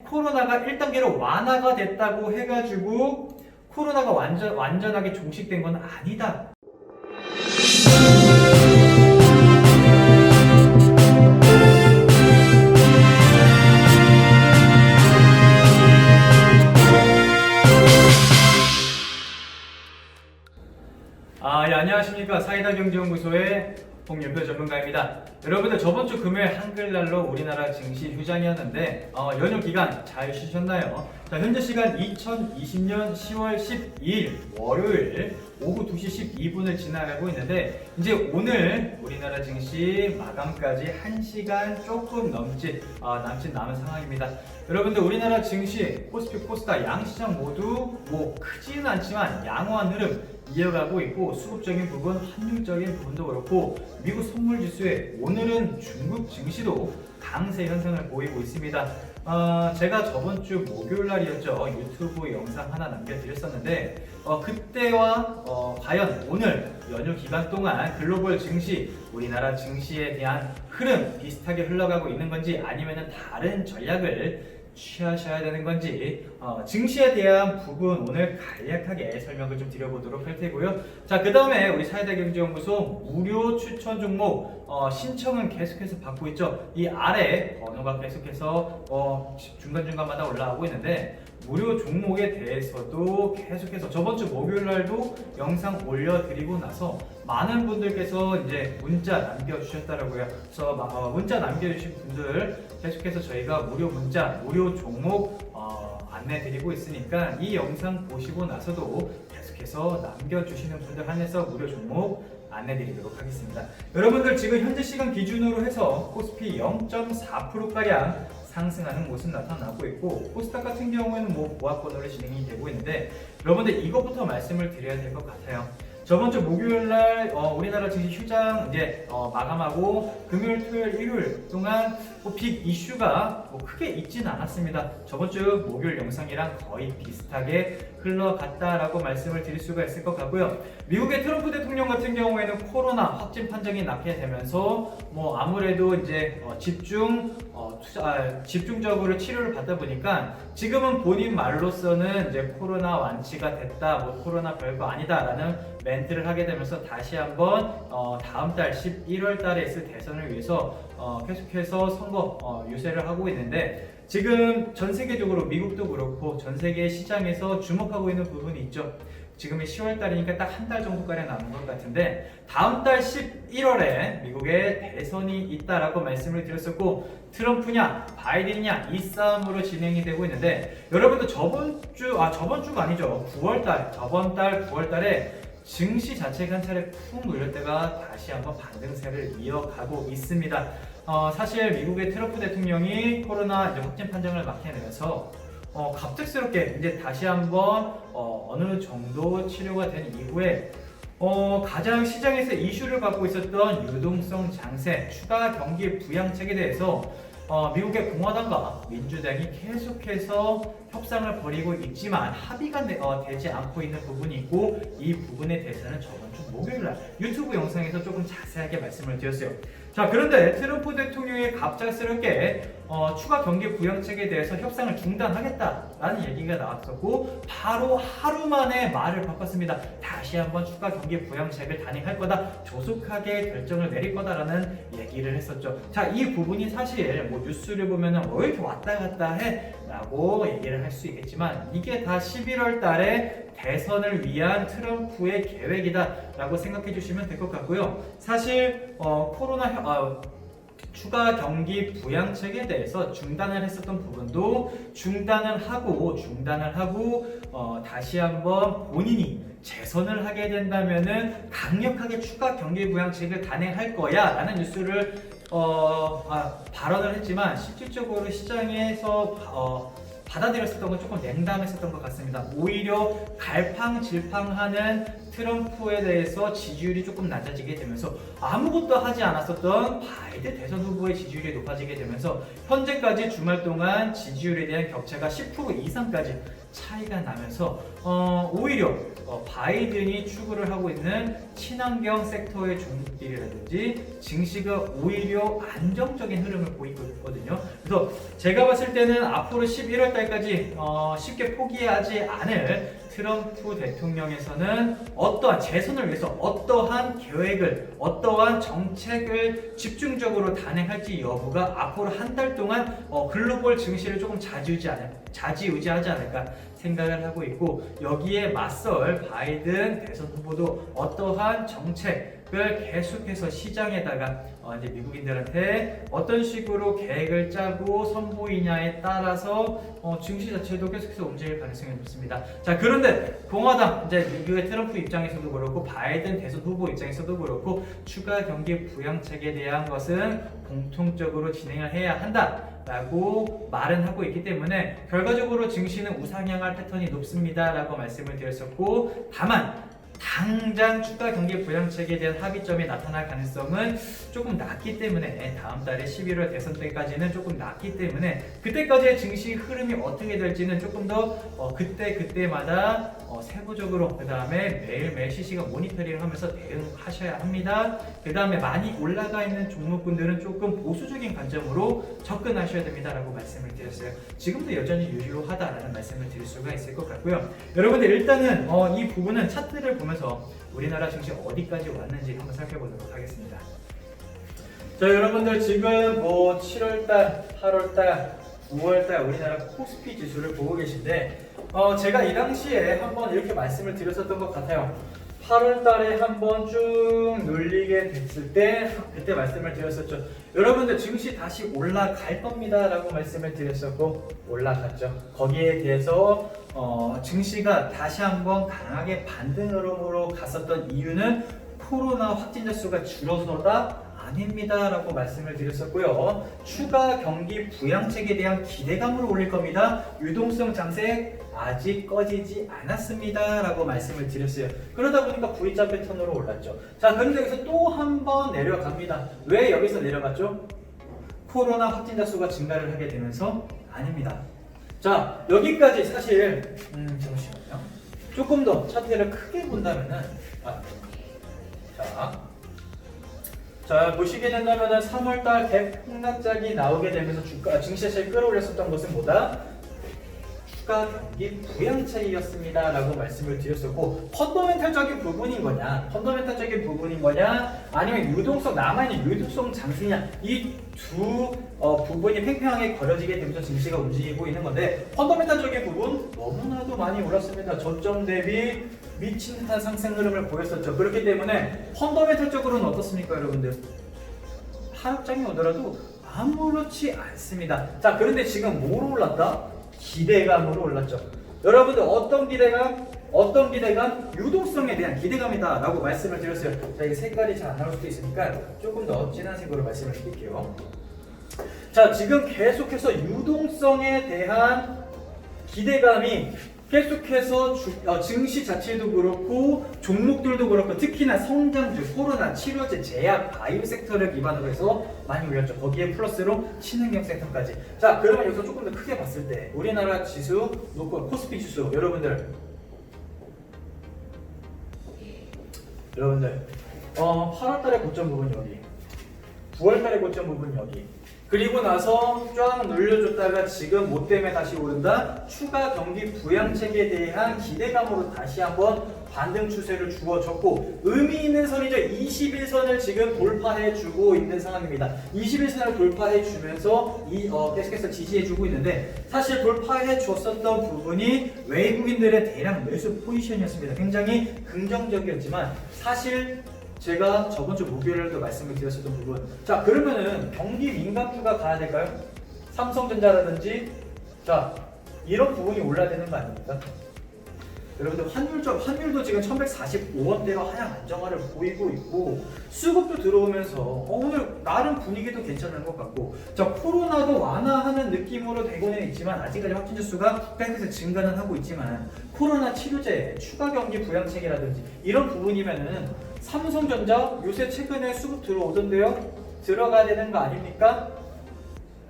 코로나가 1단계로 완화가 됐다고 해가지고 코로나가 완전하게 종식된 건 아니다. 예, 안녕하십니까. 사이다경제연구소의 홍윤표 전문가입니다. 여러분들 저번 주 금요일 한글날로 우리나라 증시 휴장이었는데 연휴 기간 잘 쉬셨나요? 자, 현재 시간 2020년 10월 12일 월요일 오후 2시 12분을 지나가고 있는데 이제 오늘 우리나라 증시 마감까지 1시간 조금 남짓 남은 상황입니다. 여러분들 우리나라 증시 코스피 코스닥 양시장 모두 크지는 않지만 양호한 흐름 이어가고 있고, 수급적인 부분, 환율적인 부분도 그렇고 미국 선물지수에 오늘은 중국 증시도 강세 현상을 보이고 있습니다. 제가 저번 주 목요일 날이었죠. 유튜브 영상 하나 남겨드렸었는데 그때와 과연 오늘 연휴 기간 동안 글로벌 증시, 우리나라 증시에 대한 흐름 비슷하게 흘러가고 있는 건지 아니면 다른 전략을 취하셔야 되는 건지 증시에 대한 부분 오늘 간략하게 설명을 좀 드려보도록 할 테고요. 자, 그 다음에 우리 사이다경제연구소 무료 추천 종목 신청은 계속해서 받고 있죠. 이 아래 번호가 계속해서 중간중간마다 올라오고 있는데 무료 종목에 대해서도 계속해서 저번 주 목요일 날도 영상 올려드리고 나서 많은 분들께서 이제 문자 남겨주셨더라고요. 그래서 문자 남겨주신 분들 계속해서 저희가 무료 문자, 무료 종목 안내드리고 있으니까 이 영상 보시고 나서도 계속해서 남겨주시는 분들 한해서 무료 종목 안내드리도록 하겠습니다. 여러분들 지금 현재 시간 기준으로 해서 코스피 0.4%가량 상승하는 모습 나타나고 있고, 코스닥 같은 경우에는 보합권으로 진행이 되고 있는데 여러분들 이것부터 말씀을 드려야 될 것 같아요. 저번 주 목요일 날 우리나라 증시 휴장 이제 마감하고 금요일, 토요일, 일요일 동안 빅 이슈가 크게 있지는 않았습니다. 저번 주 목요일 영상이랑 거의 비슷하게 흘러갔다라고 말씀을 드릴 수가 있을 것 같고요. 미국의 트럼프 대통령 같은 경우에는 코로나 확진 판정이 나게 되면서 아무래도 이제 집중적으로 치료를 받다 보니까 지금은 본인 말로서는 이제 코로나 완치가 됐다, 코로나 별거 아니다라는 멘트를 하게 되면서 다시 한번 다음 달 11월 달에 있을 대선을 위해서 계속해서 선거 유세를 하고 있는데, 지금 전 세계적으로 미국도 그렇고 전 세계 시장에서 주목하고 있는 부분이 있죠. 지금이 10월 달이니까 딱 한 달 정도가량 남은 것 같은데 다음 달 11월에 미국에 대선이 있다라고 말씀을 드렸었고, 트럼프냐 바이든이냐 이 싸움으로 진행이 되고 있는데 여러분들 저번 주가 아니죠. 저번 달 9월 달에 증시 자체가 한 차례 푹 눌렸다가 다시 한번 반등세를 이어가고 있습니다. 사실 미국의 트럼프 대통령이 코로나 확진 판정을 맞게 되면서 갑작스럽게 이제 다시 한번 어느 정도 치료가 된 이후에 가장 시장에서 이슈를 받고 있었던 유동성 장세, 추가 경기 부양책에 대해서 미국의 공화당과 민주당이 계속해서 협상을 벌이고 있지만 합의가 되지 않고 있는 부분이 있고, 이 부분에 대해서는 저번 주 목요일날 유튜브 영상에서 조금 자세하게 말씀을 드렸어요. 자, 그런데 트럼프 대통령이 갑작스럽게 추가 경기 부양책에 대해서 협상을 중단하겠다라는 얘기가 나왔었고 바로 하루 만에 말을 바꿨습니다. 다시 한번 추가 경기 부양책을 단행할 거다, 조속하게 결정을 내릴 거다라는 얘기를 했었죠. 자, 이 부분이 사실 뉴스를 보면은 왜 이렇게 왔다 갔다 해? 라고 얘기를 할 수 있겠지만 이게 다 11월 달에 대선을 위한 트럼프의 계획이다 라고 생각해 주시면 될 것 같고요. 사실 코로나 추가 경기 부양책에 대해서 중단을 했었던 부분도 중단을 하고 다시 한번 본인이 재선을 하게 된다면은 강력하게 추가 경기 부양책을 단행할 거야 라는 뉴스를 발언을 했지만 실질적으로 시장에서 받아들였었던 건 조금 냉담했었던 것 같습니다. 오히려 갈팡질팡하는 트럼프에 대해서 지지율이 조금 낮아지게 되면서 아무것도 하지 않았었던 바이든 대선 후보의 지지율이 높아지게 되면서 현재까지 주말 동안 지지율에 대한 격차가 10% 이상까지 차이가 나면서 오히려 바이든이 추구를 하고 있는 친환경 섹터의 종목들이라든지 증시가 오히려 안정적인 흐름을 보이고 있거든요. 그래서 제가 봤을 때는 앞으로 11월 달까지 쉽게 포기하지 않을 트럼프 대통령에서는 어떠한 재선을 위해서 어떠한 계획을, 어떠한 정책을 집중적으로 단행할지 여부가 앞으로 한 달 동안 글로벌 증시를 조금 좌지우지하지 않을까 생각을 하고 있고, 여기에 맞설 바이든 대선 후보도 어떠한 정책을 계속해서 시장에다가 이제 미국인들한테 어떤 식으로 계획을 짜고 선보이냐에 따라서 증시 자체도 계속해서 움직일 가능성이 높습니다. 자, 그런데 공화당 이제 미국의 트럼프 입장에서도 그렇고 바이든 대선 후보 입장에서도 그렇고 추가 경기 부양책에 대한 것은 공통적으로 진행을 해야 한다라고 말은 하고 있기 때문에 결과적으로 증시는 우상향할 패턴이 높습니다라고 말씀을 드렸었고, 다만 당장 추가 경기 부양책에 대한 합의점이 나타날 가능성은 조금 낮기 때문에 다음 달에 11월 대선 때까지는 조금 낮기 때문에 그때까지의 증시 흐름이 어떻게 될지는 조금 더 그때마다 세부적으로, 그 다음에 매일매일 실시간 모니터링을 하면서 대응하셔야 합니다. 그 다음에 많이 올라가 있는 종목군들은 조금 보수적인 관점으로 접근하셔야 됩니다 라고 말씀을 드렸어요. 지금도 여전히 유효하다라는 말씀을 드릴 수가 있을 것 같고요. 여러분들 일단은 이 부분은 차트를 보면서 우리나라 증시 어디까지 왔는지 한번 살펴보도록 하겠습니다. 자, 여러분들 지금 7월달, 8월달, 9월달 우리나라 코스피 지수를 보고 계신데 제가 이 당시에 한번 이렇게 말씀을 드렸었던 것 같아요. 8월달에 한번 쭉 눌리게 됐을 때 그때 말씀을 드렸었죠. 여러분들 증시 다시 올라갈 겁니다 라고 말씀을 드렸었고 올라갔죠. 거기에 대해서 증시가 다시 한번 강하게 반등으로 갔었던 이유는 코로나 확진자 수가 줄어서다 아닙니다 라고 말씀을 드렸었고요. 추가 경기 부양책에 대한 기대감을 올릴 겁니다. 유동성 장세 아직 꺼지지 않았습니다 라고 말씀을 드렸어요. 그러다 보니까 V자 패턴으로 올랐죠. 자, 그런데 여기서 또 한 번 내려갑니다. 왜 여기서 내려갔죠? 코로나 확진자 수가 증가를 하게 되면서 아닙니다. 자, 여기까지 사실 잠시만요. 조금 더 차트를 크게 본다면은 자, 보시게 된다면은 3월달 대폭락작이 나오게 되면서 증시 자체를 끌어올렸었던 것은 뭐다? 추가 경기 부양책이었습니다 라고 말씀을 드렸었고, 펀더멘탈적인 부분인 거냐, 아니면 유동성, 남아있는 유동성 장세냐, 이 두 부분이 팽팽하게 거려지게 되면서 증시가 움직이고 있는 건데, 펀더멘탈적인 부분 너무나도 많이 올랐습니다. 저점 대비 미친 듯한 상승 흐름을 보였었죠. 그렇기 때문에 펀더멘탈적으로는 어떻습니까, 여러분들? 하락장이 오더라도 아무렇지 않습니다. 자, 그런데 지금 뭐로 올랐다? 기대감으로 올랐죠. 여러분들 어떤 기대감? 유동성에 대한 기대감이다 라고 말씀을 드렸어요. 자, 이게 색깔이 잘 안 나올 수도 있으니까 조금 더 진한 색으로 말씀을 드릴게요. 자, 지금 계속해서 유동성에 대한 기대감이 계속해서 증시 자체도 그렇고 종목들도 그렇고 특히나 성장주, 코로나, 치료제, 제약, 바이오 섹터를 기반으로 해서 많이 올렸죠. 거기에 플러스로 친환경 섹터까지. 자, 그러면 여기서 조금 더 크게 봤을 때 우리나라 지수 놓고 코스피 지수 여러분들 8월달의 고점 부분 여기, 9월달의 고점 부분 여기, 그리고 나서 쫙 눌려줬다가 지금 뭐 때문에 다시 오른다? 추가 경기 부양책에 대한 기대감으로 다시 한번 반등 추세를 주어졌고, 의미 있는 선이죠. 21선을 지금 돌파해주고 있는 상황입니다. 21선을 돌파해주면서 계속해서 지지해주고 있는데, 사실 돌파해줬었던 부분이 외국인들의 대량 매수 포지션이었습니다. 굉장히 긍정적이었지만 사실 제가 저번주 목요일에도 말씀을 드렸었던 부분, 자, 그러면은 경기 민감주가 가야 될까요? 삼성전자라든지, 자, 이런 부분이 올라야 되는 거 아닙니까? 여러분들 환율도 지금 1145원대로 하향 안정화를 보이고 있고 수급도 들어오면서 오늘 나름 분위기도 괜찮은 것 같고 자 코로나도 완화하는 느낌으로 되고는 있지만 아직까지 확진자 수가 계속해서 증가는 하고 있지만 코로나 치료제 추가 경기 부양책이라든지 이런 부분이면은 삼성전자 요새 최근에 수급 들어오던데요 들어가야 되는 거 아닙니까?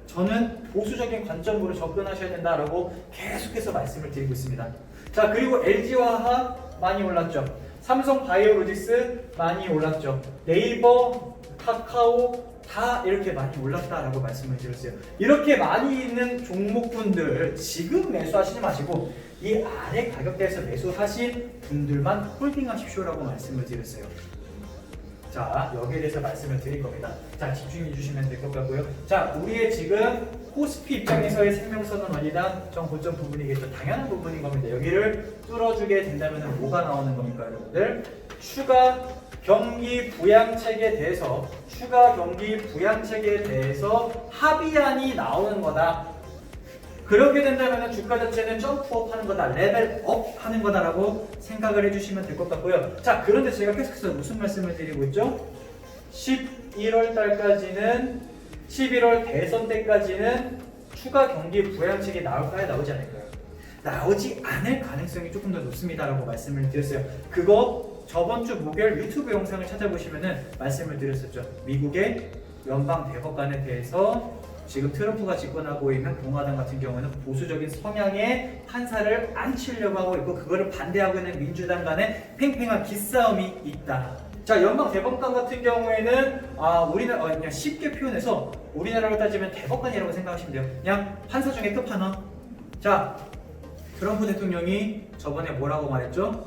저는 보수적인 관점으로 접근하셔야 된다라고 계속해서 말씀을 드리고 있습니다. 자 그리고 LG화학 많이 올랐죠. 삼성바이오로직스 많이 올랐죠. 네이버, 카카오 다 이렇게 많이 올랐다라고 말씀을 드렸어요. 이렇게 많이 있는 종목분들 지금 매수하시지 마시고 이 아래 가격대에서 매수하신 분들만 홀딩하십시오라고 말씀을 드렸어요. 자 여기에 대해서 말씀을 드릴 겁니다. 자 집중해 주시면 될 것 같고요. 자 우리의 지금 코스피 입장에서의 생명선은 어디다? 정고점 부분이겠죠. 당연한 부분인 겁니다. 여기를 뚫어주게 된다면 뭐가 나오는 겁니까 여러분들? 추가 경기 부양책에 대해서 합의안이 나오는 거다. 그렇게 된다면 주가 자체는 점프업 하는 거다, 레벨업 하는 거다라고 생각을 해주시면 될 것 같고요. 자, 그런데 제가 계속해서 무슨 말씀을 드리고 있죠? 11월 달까지는, 11월 대선 때까지는 추가 경기 부양책이 나올까요? 나오지 않을까요? 나오지 않을 가능성이 조금 더 높습니다라고 말씀을 드렸어요. 그거 저번 주 목요일 유튜브 영상을 찾아보시면은 말씀을 드렸었죠. 미국의 연방 대법관에 대해서 지금 트럼프가 집권하고 있는 공화당 같은 경우는 보수적인 성향의 판사를 앉히려고 하고 있고 그거를 반대하고 있는 민주당 간의 팽팽한 기싸움이 있다. 자, 연방 대법관 같은 경우에는 우리나라 그냥 쉽게 표현해서 우리나라로 따지면 대법관이라고 생각하시면 돼요. 그냥 판사 중에 끝판왕. 자, 트럼프 대통령이 저번에 뭐라고 말했죠?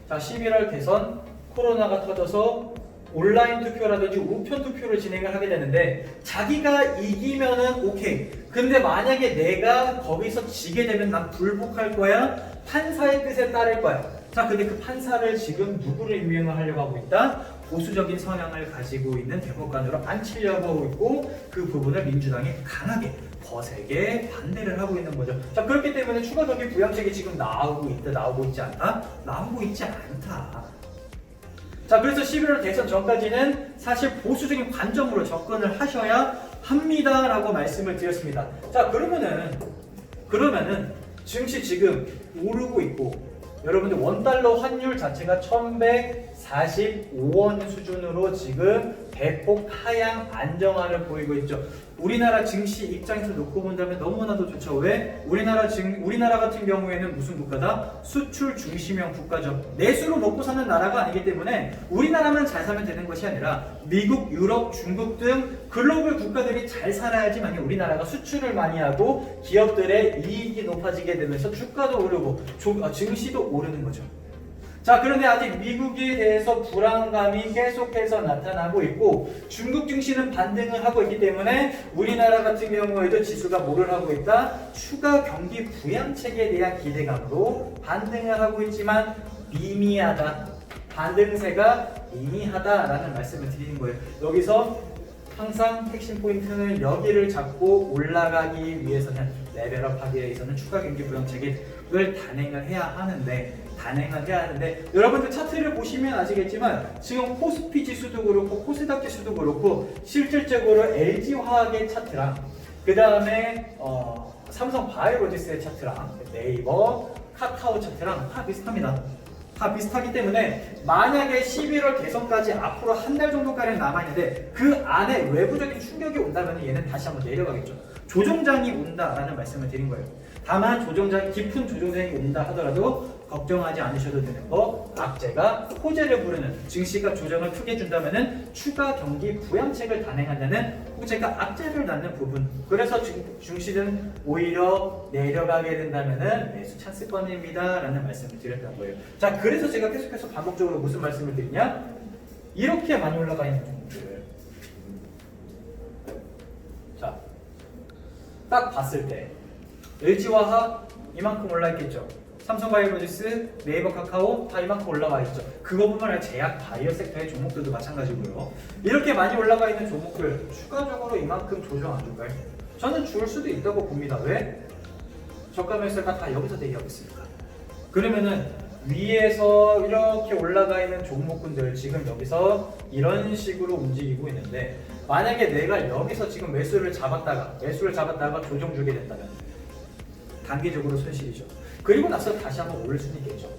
자, 11월 대선 코로나가 터져서 온라인 투표라든지 우편 투표를 진행을 하게 되는데 자기가 이기면은 오케이. 근데 만약에 내가 거기서 지게 되면 난 불복할 거야. 판사의 뜻에 따를 거야. 자, 근데 그 판사를 지금 누구를 임명을 하려고 하고 있다? 보수적인 성향을 가지고 있는 대법관으로 앉히려고 하고 있고 그 부분을 민주당이 강하게 거세게 반대를 하고 있는 거죠. 자, 그렇기 때문에 추가 경기 부양책이 지금 나오고 있다, 나오고 있지 않다? 나오고 있지 않다. 자, 그래서 11월 대선 전까지는 사실 보수적인 관점으로 접근을 하셔야 합니다라고 말씀을 드렸습니다. 자, 그러면은 증시 지금 오르고 있고 여러분들 원달러 환율 자체가 1145원 수준으로 지금 대폭 하향 안정화를 보이고 있죠. 우리나라 증시 입장에서 놓고 본다면 너무나도 좋죠. 왜? 우리나라 같은 경우에는 무슨 국가다? 수출 중심형 국가죠. 내수로 먹고 사는 나라가 아니기 때문에 우리나라만 잘 살면 되는 것이 아니라 미국, 유럽, 중국 등 글로벌 국가들이 잘 살아야지만 우리나라가 수출을 많이 하고 기업들의 이익이 높아지게 되면서 주가도 오르고 증시도 오르는 거죠. 자, 그런데 아직 미국에 대해서 불안감이 계속해서 나타나고 있고 중국 증시는 반등을 하고 있기 때문에 우리나라 같은 경우에도 지수가 뭐를 하고 있다? 추가 경기 부양책에 대한 기대감으로 반등을 하고 있지만 미미하다. 반등세가 미미하다라는 말씀을 드리는 거예요. 여기서 항상 핵심 포인트는 여기를 잡고 올라가기 위해서는 레벨업하기 위해서는 추가 경기 부양책을 단행을 해야 하는데 여러분들 차트를 보시면 아시겠지만 지금 코스피 지수도 그렇고 코스닥 지수도 그렇고 실질적으로 LG화학의 차트랑 그 다음에 삼성 바이오로직스의 차트랑 네이버, 카카오 차트랑 다 비슷합니다. 다 비슷하기 때문에 만약에 11월 대선까지 앞으로 한 달 정도가량 남아있는데 그 안에 외부적인 충격이 온다면 얘는 다시 한번 내려가겠죠. 조정장이 온다라는 말씀을 드린 거예요. 다만 깊은 조정장이 온다 하더라도 걱정하지 않으셔도 되는 거 악재가 호재를 부르는 증시가 조정을 크게 준다면은 추가 경기 부양책을 단행한다는 호재가 악재를 낳는 부분. 그래서 증시는 오히려 내려가게 된다면은 매수 찬스권입니다라는 말씀을 드렸던 거예요. 자, 그래서 제가 계속해서 반복적으로 무슨 말씀을 드리냐? 이렇게 많이 올라가 있는 종목들. 자, 딱 봤을 때 LG화학 이만큼 올라있겠죠. 삼성바이오로직스, 네이버, 카카오 다 이만큼 올라와 있죠. 그거뿐만 아니라 제약, 바이오 섹터의 종목들도 마찬가지고요. 이렇게 많이 올라가 있는 종목들 추가적으로 이만큼 조정 안 줄까요? 저는 줄 수도 있다고 봅니다. 왜? 저가 매수가 다 여기서 대기하고 있으니까. 그러면은 위에서 이렇게 올라가 있는 종목군들 지금 여기서 이런 식으로 움직이고 있는데 만약에 내가 여기서 지금 매수를 잡았다가 조정 주게 된다면 단기적으로 손실이죠. 그리고 나서 다시 한번 오를 수는 있겠죠.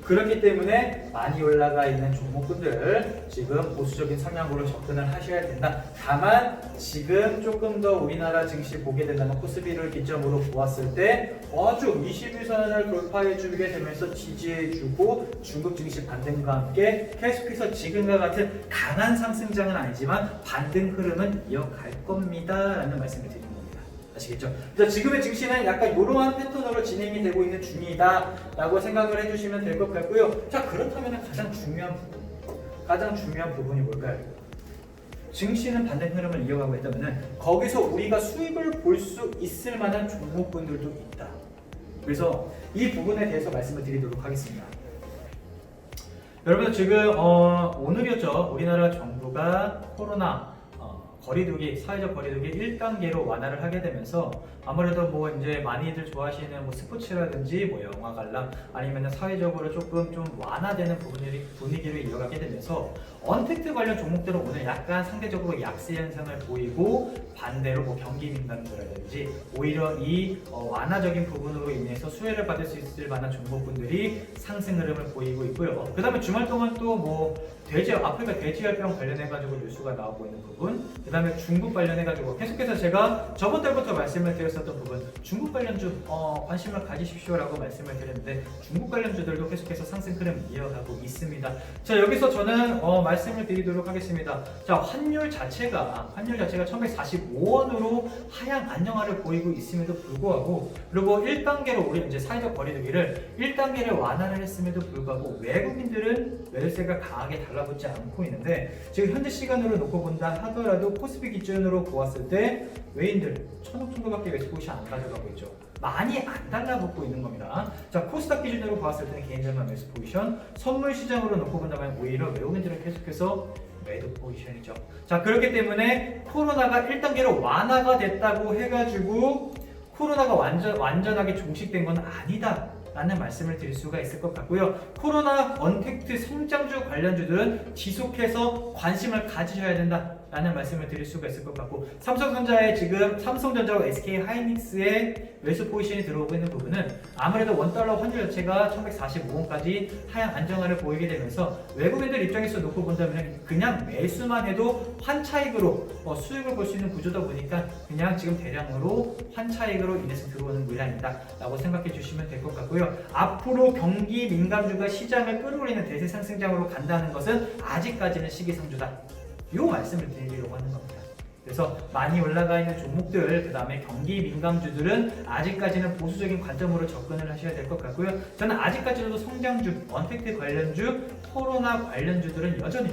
그렇기 때문에 많이 올라가 있는 종목군들 지금 보수적인 성향으로 접근을 하셔야 된다. 다만 지금 조금 더 우리나라 증시 보게 된다면 코스피를 기점으로 보았을 때 아주 21선을 돌파해 주게 되면서 지지해 주고 중국 증시 반등과 함께 계속해서 지금과 같은 강한 상승장은 아니지만 반등 흐름은 이어갈 겁니다 라는 말씀을 드립니다. 아시겠죠? 그래서 지금의 증시는 약간 이러한 패턴으로 진행이 되고 있는 중이다 라고 생각을 해주시면 될 것 같고요. 자, 그렇다면 가장 중요한 부분이 뭘까요? 증시는 반등 흐름을 이어가고 있다면 거기서 우리가 수익을 볼 수 있을 만한 종목군들도 있다. 그래서 이 부분에 대해서 말씀을 드리도록 하겠습니다. 여러분 지금 오늘이었죠. 우리나라 정부가 코로나 사회적 거리두기 1단계로 완화를 하게 되면서 아무래도 뭐 이제 많이들 좋아하시는 뭐 스포츠라든지 뭐 영화 관람 아니면 사회적으로 조금 좀 완화되는 분위기를 이어가게 되면서 언택트 관련 종목들은 오늘 약간 상대적으로 약세 현상을 보이고 반대로 뭐 경기 민감주라든지 오히려 이 완화적인 부분으로 인해서 수혜를 받을 수 있을 만한 종목군들이 상승 흐름을 보이고 있고요. 그 다음에 주말 동안 또 뭐 아프리카 돼지열병 관련해가지고 뉴스가 나오고 있는 부분, 그 다음에 중국 관련해가지고 계속해서 제가 저번 달부터 말씀을 드렸었던 부분, 중국 관련주 관심을 가지십시오라고 말씀을 드렸는데 중국 관련주들도 계속해서 상승 흐름 이어가고 있습니다. 자, 여기서 저는 말씀을 드리도록 하겠습니다. 자, 환율 자체가 1145원으로 하향 안정화를 보이고 있음에도 불구하고, 그리고 1단계로 우리 이제 사회적 거리두기를 1단계를 완화를 했음에도 불구하고 외국인들은 매수세가 강하게 달라붙지 않고 있는데 지금 현재 시간으로 놓고 본다 하더라도 코스피 기준으로 보았을 때 외인들 1,000억 정도밖에 매수 포지션 안 가져가고 있죠. 많이 안 달라붙고 있는 겁니다. 자, 코스닥 기준으로 보았을 때는 개인들만 매수 포지션, 선물 시장으로 놓고 본다면 오히려 외국인들은 계속해서 매도 포지션이죠. 자, 그렇기 때문에 코로나가 1단계로 완화가 됐다고 해가지고 코로나가 완전하게 종식된 건 아니다 라는 말씀을 드릴 수가 있을 것 같고요. 코로나 언택트 성장주 관련주들은 지속해서 관심을 가지셔야 된다 라는 말씀을 드릴 수가 있을 것 같고, 삼성전자의 지금 삼성전자와 SK하이닉스의 매수 포지션이 들어오고 있는 부분은 아무래도 원달러 환율 자체가 1145원까지 하향 안정화를 보이게 되면서 외국인들 입장에서 놓고 본다면 그냥 매수만 해도 환차익으로 수익을 볼 수 있는 구조다 보니까 그냥 지금 대량으로 환차익으로 인해서 들어오는 물량이다 라고 생각해 주시면 될 것 같고요. 앞으로 경기 민감주가 시장을 끌어올리는 대세 상승장으로 간다는 것은 아직까지는 시기상조다, 이 말씀을 드리려고 하는 겁니다. 그래서 많이 올라가 있는 종목들, 그 다음에 경기 민감주들은 아직까지는 보수적인 관점으로 접근을 하셔야 될 것 같고요. 저는 아직까지도 성장주, 언택트 관련주, 코로나 관련주들은 여전히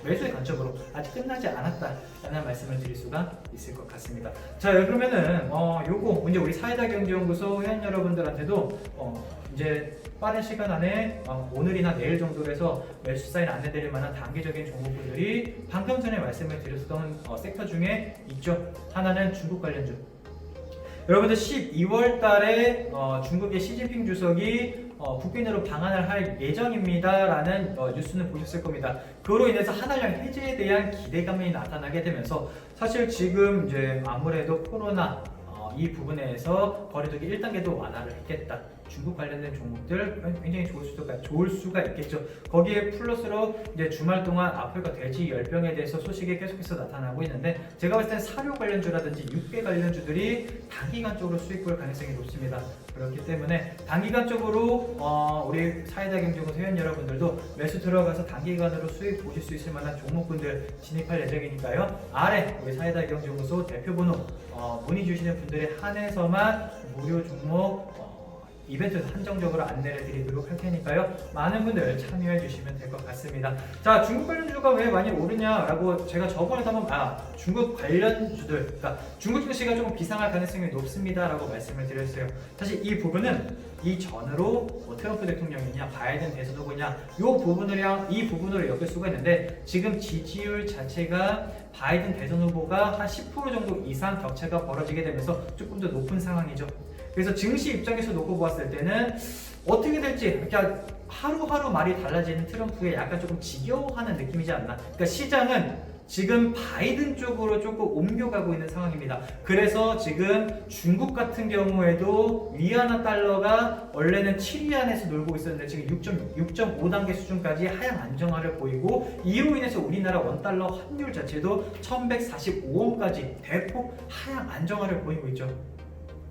매수의 관점으로 아직 끝나지 않았다라는 말씀을 드릴 수가 있을 것 같습니다. 자, 그러면은 요거 이제 우리 사이다경제연구소 회원 여러분들한테도 이제 빠른 시간 안에 오늘이나 내일 정도로 해서 매수 사인 안내드릴 만한 단기적인 종목들이 방금 전에 말씀을 드렸던 섹터 중에 있죠. 하나는 중국 관련주. 여러분들 12월 달에 중국의 시진핑 주석이 국빈으로 방한을 할 예정입니다 라는 뉴스는 보셨을 겁니다. 그로 인해서 한알령 해제에 대한 기대감이 나타나게 되면서 사실 지금 이제 아무래도 코로나 이 부분에서 거리두기 1단계도 완화를 했겠다. 중국 관련된 종목들 굉장히 좋을 수가 있겠죠. 거기에 플러스로 이제 주말 동안 아프리카 돼지 열병에 대해서 소식이 계속해서 나타나고 있는데 제가 봤을 땐 사료 관련주라든지 육계 관련주들이 단기간적으로 수익 볼 가능성이 높습니다. 그렇기 때문에 단기간적으로 우리 사이다경제연구소 회원 여러분들도 매수 들어가서 단기간으로 수익 보실 수 있을 만한 종목군들 진입할 예정이니까요. 아래 우리 사이다경제연구소 대표번호 문의 주시는 분들에 한해서만 무료 종목 이벤트 한정적으로 안내를 드리도록 할 테니까요. 많은 분들 참여해 주시면 될 것 같습니다. 자, 중국 관련주가 왜 많이 오르냐라고 제가 저번에도 한번 중국 관련주들, 그러니까 중국 증시가 조금 비상할 가능성이 높습니다라고 말씀을 드렸어요. 사실 이 부분은 이전으로 트럼프 대통령이냐 바이든 대선 후보냐 이 부분으로 엮일 수가 있는데 지금 지지율 자체가 바이든 대선 후보가 한 10% 정도 이상 격차가 벌어지게 되면서 조금 더 높은 상황이죠. 그래서 증시 입장에서 놓고 보았을 때는 어떻게 될지 그러니까 하루하루 말이 달라지는 트럼프에 약간 조금 지겨워하는 느낌이지 않나. 그러니까 시장은 지금 바이든 쪽으로 조금 옮겨가고 있는 상황입니다. 그래서 지금 중국 같은 경우에도 위안화 달러가 원래는 7위안에서 놀고 있었는데 지금 6.5단계 수준까지 하향 안정화를 보이고, 이로 인해서 우리나라 원달러 환율 자체도 1145원까지 대폭 하향 안정화를 보이고 있죠.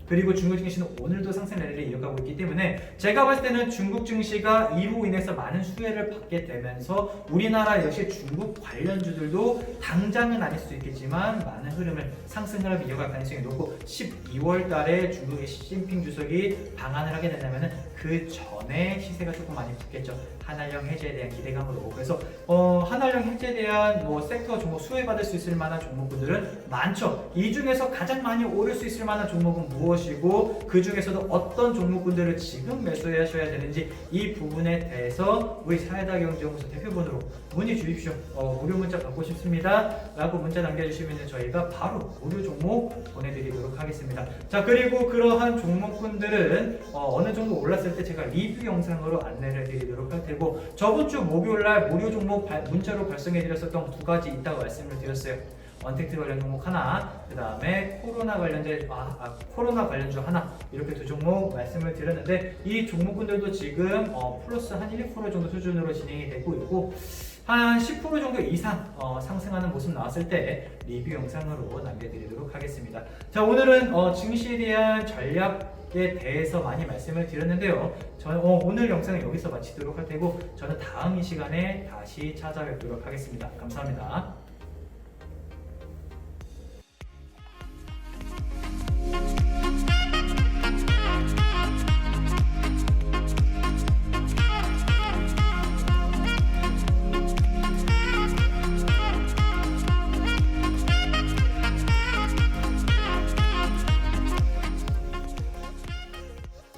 그리고 중국 증시는 오늘도 상승 랠리를 이어가고 있기 때문에 제가 봤을 때는 중국 증시가 이로 인해서 많은 수혜를 받게 되면서 우리나라 역시 중국 관련주들도 당장은 아닐 수 있겠지만 많은 흐름을 상승 흐름을 이어갈 가능성이 높고, 12월 달에 중국의 시진핑 주석이 방한을 하게 된다면 그 전에 시세가 조금 많이 붙겠죠. 한알령 해제에 대한 기대감으로. 그래서 한알령 해제에 대한 섹터 종목 수혜받을 수 있을 만한 종목군들은 많죠. 이 중에서 가장 많이 오를 수 있을 만한 종목은 무엇이고, 그 중에서도 어떤 종목군들을 지금 매수하셔야 되는지, 이 부분에 대해서 우리 사이다경제연구소 대표번호로 문의 주십시오. 무료 문자 받고 싶습니다 라고 문자 남겨주시면 저희가 바로 무료 종목 보내드리도록 하겠습니다. 자, 그리고 그러한 종목군들은 어느 정도 올랐을 때 제가 리뷰 영상으로 안내를 드리도록 할 테고, 저번 주 목요일날 무료 종목 문자로 발송해 드렸었던 두 가지 있다고 말씀을 드렸어요. 언택트 관련 종목 하나, 그 다음에 코로나 관련주 하나, 이렇게 두 종목 말씀을 드렸는데, 이 종목군들도 지금 플러스 한 1, 2% 정도 수준으로 진행이 되고 있고, 한 10% 정도 이상 상승하는 모습 나왔을 때 리뷰 영상으로 남겨드리도록 하겠습니다. 자, 오늘은 증시에 대한 전략에 대해서 많이 말씀을 드렸는데요. 저는 오늘 영상은 여기서 마치도록 할 테고, 저는 다음 이 시간에 다시 찾아뵙도록 하겠습니다. 감사합니다.